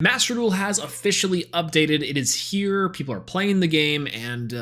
Master Duel has officially updated. It is here, people are playing the game, and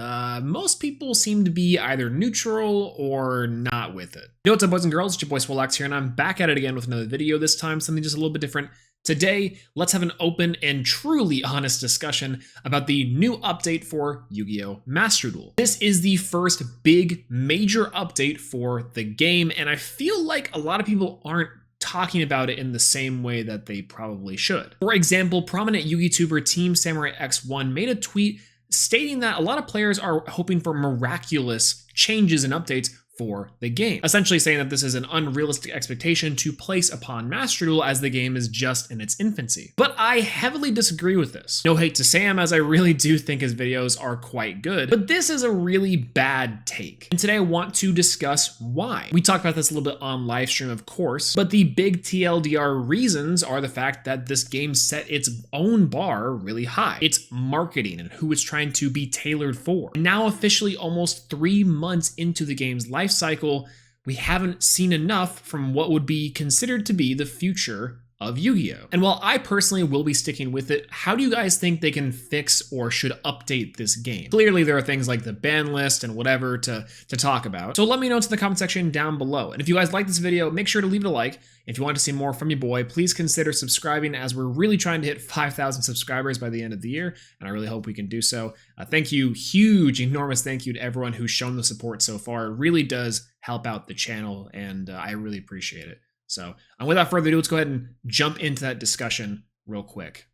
most people seem to be either neutral or not with it. Yo, what's up boys and girls, it's your boy Swolelax here, and I'm back at it again with another video, this time something just a little bit different. Today, let's have an open and truly honest discussion about the new update for Yu-Gi-Oh! Master Duel. This is the first big, major update for the game, and I feel like a lot of people aren't talking about it in the same way that they probably should. For example, prominent Yu-Gi-Tuber Team Samurai X1 made a tweet stating that a lot of players are hoping for miraculous changes and updates for the game, essentially saying that this is an unrealistic expectation to place upon Master Duel as the game is just in its infancy. But I heavily disagree with this. No hate to Sam, as I really do think his videos are quite good, but this is a really bad take. And today I want to discuss why. We talked about this a little bit on live stream, of course, but the big TLDR reasons are the fact that this game set its own bar really high. It's marketing and who it's trying to be tailored for. And now officially almost 3 months into the game's life cycle, we haven't seen enough from what would be considered to be the future of Yu-Gi-Oh! And while I personally will be sticking with it, how do you guys think they can fix or should update this game? Clearly there are things like the ban list and whatever to talk about. So let me know in the comment section down below. And if you guys like this video, make sure to leave it a like. If you want to see more from your boy, please consider subscribing, as we're really trying to hit 5,000 subscribers by the end of the year, and I really hope we can do so. Thank you, huge, enormous thank you to everyone who's shown the support so far. It really does help out the channel, and I really appreciate it. So without further ado, let's go ahead and jump into that discussion real quick.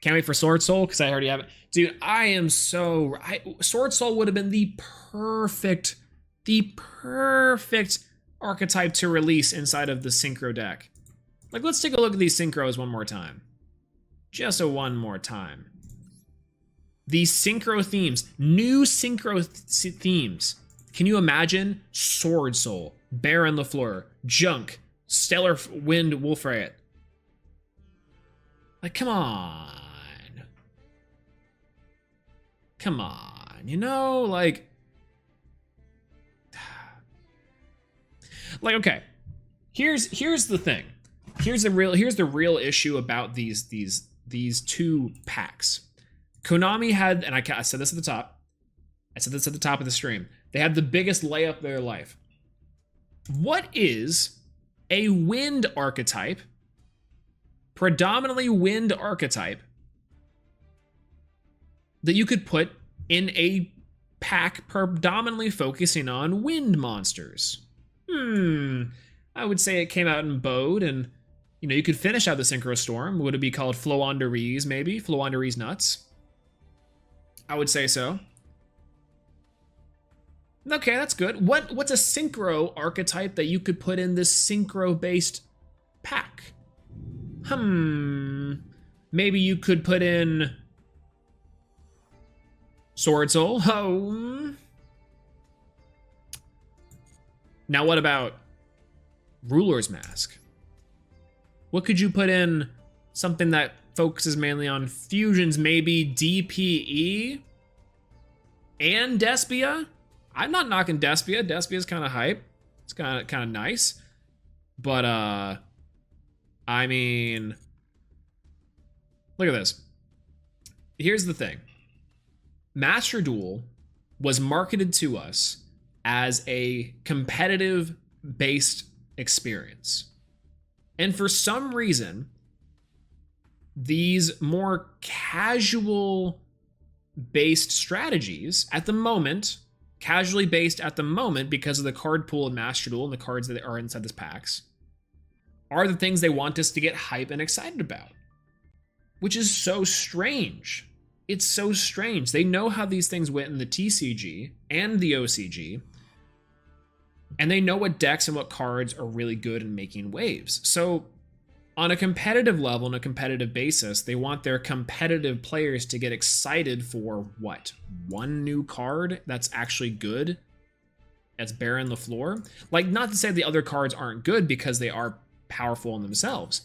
Can't wait for SWORDSOUL because I already have it. Dude, I am so... SWORDSOUL would have been the perfect archetype to release inside of the Synchro deck. Like, let's take a look at these Synchros one more time. Just one more time. These Synchro themes, new Synchro themes. Can you imagine SWORDSOUL, Baron LaFleur, Junk, Stellar Wind Wolfriot? Like, come on. Come on, you know, like, okay, here's the thing. Here's the real issue about these two packs. Konami had, and I said this at the top. I said this at the top of the stream. They had the biggest layup of their life. What is a wind archetype, predominantly wind archetype, that you could put in a pack predominantly focusing on wind monsters? I would say it came out in Bode, and you know, you could finish out the Synchro Storm. Would it be called Floanderies, maybe? Floanderies Nuts? I would say so. Okay, that's good. What's a Synchro archetype that you could put in this Synchro-based pack? Maybe you could put in SWORDSOUL. Oh. Now what about Ruler's Mask? What could you put in something that focuses mainly on fusions? Maybe DPE and Despia? I'm not knocking Despia. Despia's kind of hype. It's kind of nice. But I mean, look at this. Here's the thing. Master Duel was marketed to us as a competitive based experience. And for some reason, these more casual based strategies at the moment, casually based at the moment because of the card pool of Master Duel and the cards that are inside this packs, are the things they want us to get hype and excited about. Which is so strange. It's so strange. They know how these things went in the TCG and the OCG, and they know what decks and what cards are really good in making waves. So on a competitive level, on a competitive basis, they want their competitive players to get excited for what? One new card that's actually good? That's Baron LaFleur? Like, not to say the other cards aren't good, because they are powerful in themselves,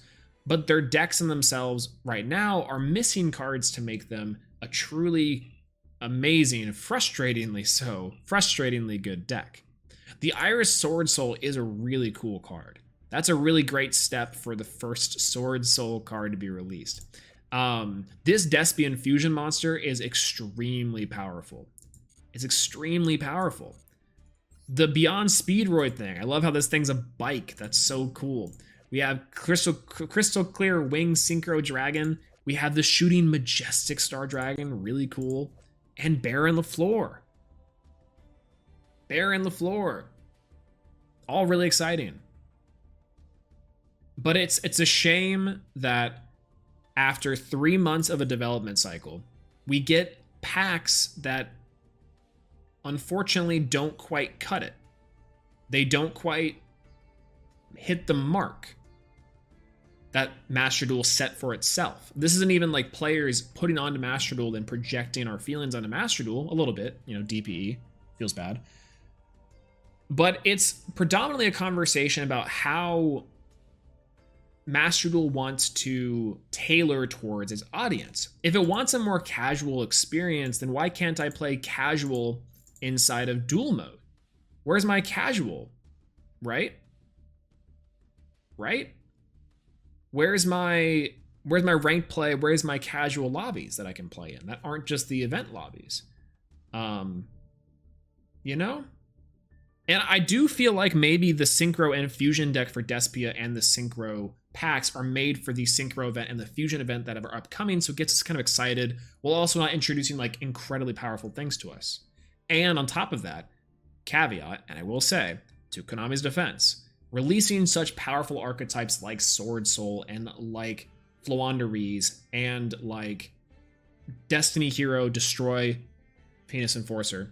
but their decks in themselves right now are missing cards to make them a truly amazing, frustratingly good deck. The Iris SWORDSOUL is a really cool card. That's a really great step for the first SWORDSOUL card to be released. This Despian fusion monster is extremely powerful. It's extremely powerful. The Beyond Speedroid thing. I love how this thing's a bike. That's so cool. We have Crystal Clear Wing Synchro Dragon. We have the Shooting Majestic Star Dragon. Really cool. And Baron LaFleur. Baron LaFleur. All really exciting. But it's a shame that after 3 months of a development cycle, we get packs that unfortunately don't quite cut it. They don't quite hit the mark that Master Duel set for itself. This isn't even like players putting onto Master Duel and projecting our feelings onto Master Duel. A little bit, you know, DPE feels bad. But it's predominantly a conversation about how Master Duel wants to tailor towards its audience. If it wants a more casual experience, then why can't I play casual inside of duel mode? Where's my casual? Right? Where's my ranked play? Where's my casual lobbies that I can play in that aren't just the event lobbies? You know? And I do feel like maybe the Synchro and Fusion deck for Despia and the Synchro packs are made for the Synchro event and the Fusion event that are upcoming, so it gets us kind of excited, while also not introducing like incredibly powerful things to us. And on top of that, caveat, and I will say, to Konami's defense, releasing such powerful archetypes like SWORDSOUL and like Floowandereeze and like Destiny Hero Destroy Penis Enforcer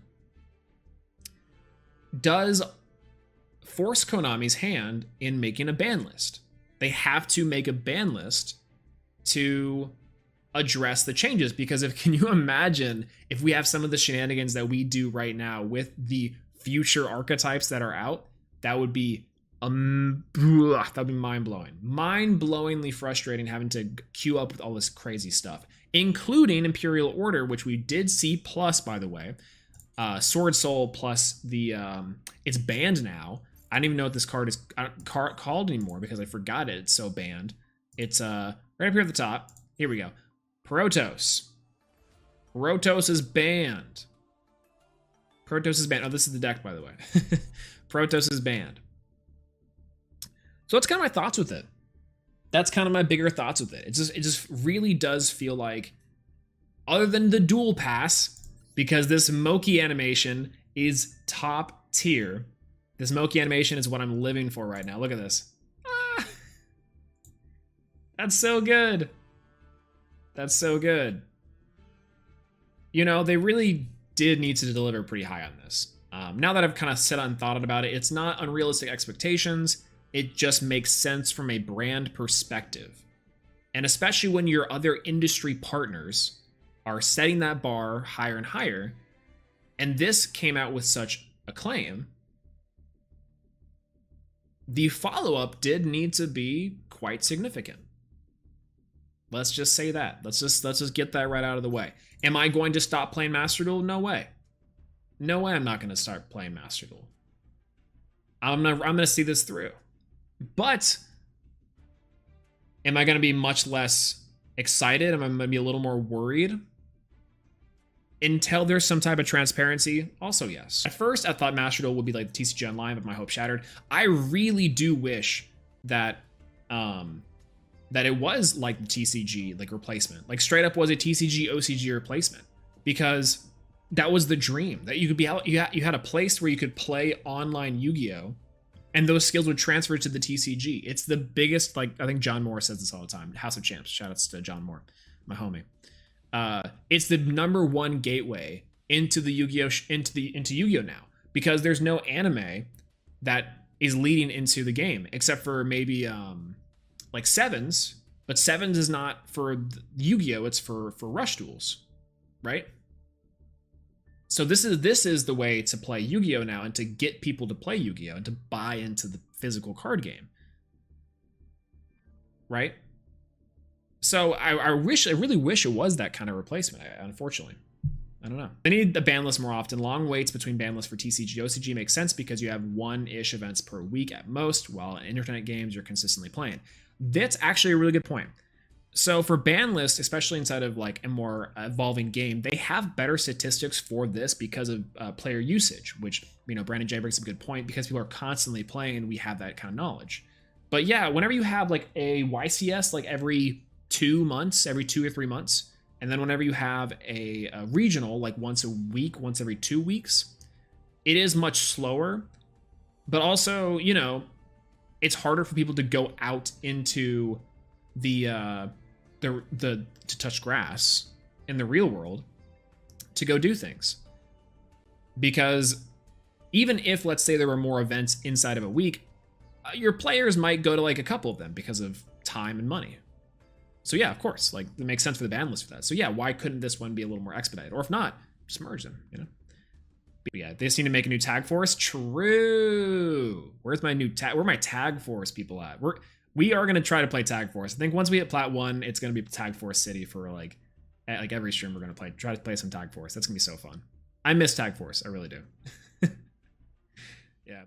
does force Konami's hand in making a ban list. They have to make a ban list to address the changes, because can you imagine if we have some of the shenanigans that we do right now with the future archetypes that are out? That would be mind-blowing. Mind-blowingly frustrating having to queue up with all this crazy stuff, including Imperial Order, which we did see plus, by the way. SWORDSOUL plus the it's banned now. I don't even know what this card is called anymore because I forgot it. It's so banned. It's right up here at the top. Here we go. Protoss. Protoss is banned. Protoss is banned. Oh, this is the deck, by the way. Protoss is banned. So that's kind of my thoughts with it. That's kind of my bigger thoughts with it. It just really does feel like, other than the Duel Pass, because this Moki animation is top tier. This Moki animation is what I'm living for right now. Look at this. Ah, that's so good. That's so good. You know, they really did need to deliver pretty high on this. Now that I've kind of sat and thought about it, it's not unrealistic expectations. It just makes sense from a brand perspective. And especially when your other industry partners are setting that bar higher and higher, and this came out with such acclaim, the follow-up did need to be quite significant. Let's just say that. Let's just get that right out of the way. Am I going to stop playing Master Duel? No way. No way I'm not going to start playing Master Duel. I'm going to see this through. But am I going to be much less excited? Am I going to be a little more worried? Until there's some type of transparency, also yes. At first, I thought Master Duel would be like the TCG Online, but my hope shattered. I really do wish that that it was like the TCG like replacement, like straight up was a TCG OCG replacement, because that was the dream, that you could be out. You had a place where you could play online Yu-Gi-Oh, and those skills would transfer to the TCG. It's the biggest, like I think John Moore says this all the time. House of Champs. Shout outs to John Moore, my homie. It's the #1 gateway into the Yu-Gi-Oh into Yu-Gi-Oh now, because there's no anime that is leading into the game except for maybe like Sevens, but Sevens is not for Yu-Gi-Oh, it's for Rush Duels, right? So this is the way to play Yu-Gi-Oh now, and to get people to play Yu-Gi-Oh and to buy into the physical card game, right? So I really wish it was that kind of replacement. Unfortunately, I don't know. They need the ban list more often. Long waits between ban lists for TCG, OCG makes sense because you have 1-ish events per week at most, while in internet games you're consistently playing. That's actually a really good point. So for BANLIST, especially inside of like a more evolving game, they have better statistics for this because of player usage, which, you know, Brandon J brings up a good point. Because people are constantly playing, we have that kind of knowledge. But yeah, whenever you have like a YCS like every 2 months, every 2 or 3 months, and then whenever you have a regional like once a week, once every 2 weeks, it is much slower. But also, you know, it's harder for people to go out into the to touch grass in the real world to go do things. Because even if, let's say, there were more events inside of a week, your players might go to like a couple of them because of time and money. So yeah, of course, like it makes sense for the ban list for that. So yeah, why couldn't this one be a little more expedited? Or if not, just merge them, you know? But yeah, they just need to make a new tag force. True. Where's my new tag? Where are my tag force people at? We are going to try to play Tag Force. I think once we hit Plat 1, it's going to be Tag Force City for like every stream we're going to try to play some Tag Force. That's going to be so fun. I miss Tag Force. I really do. Yeah.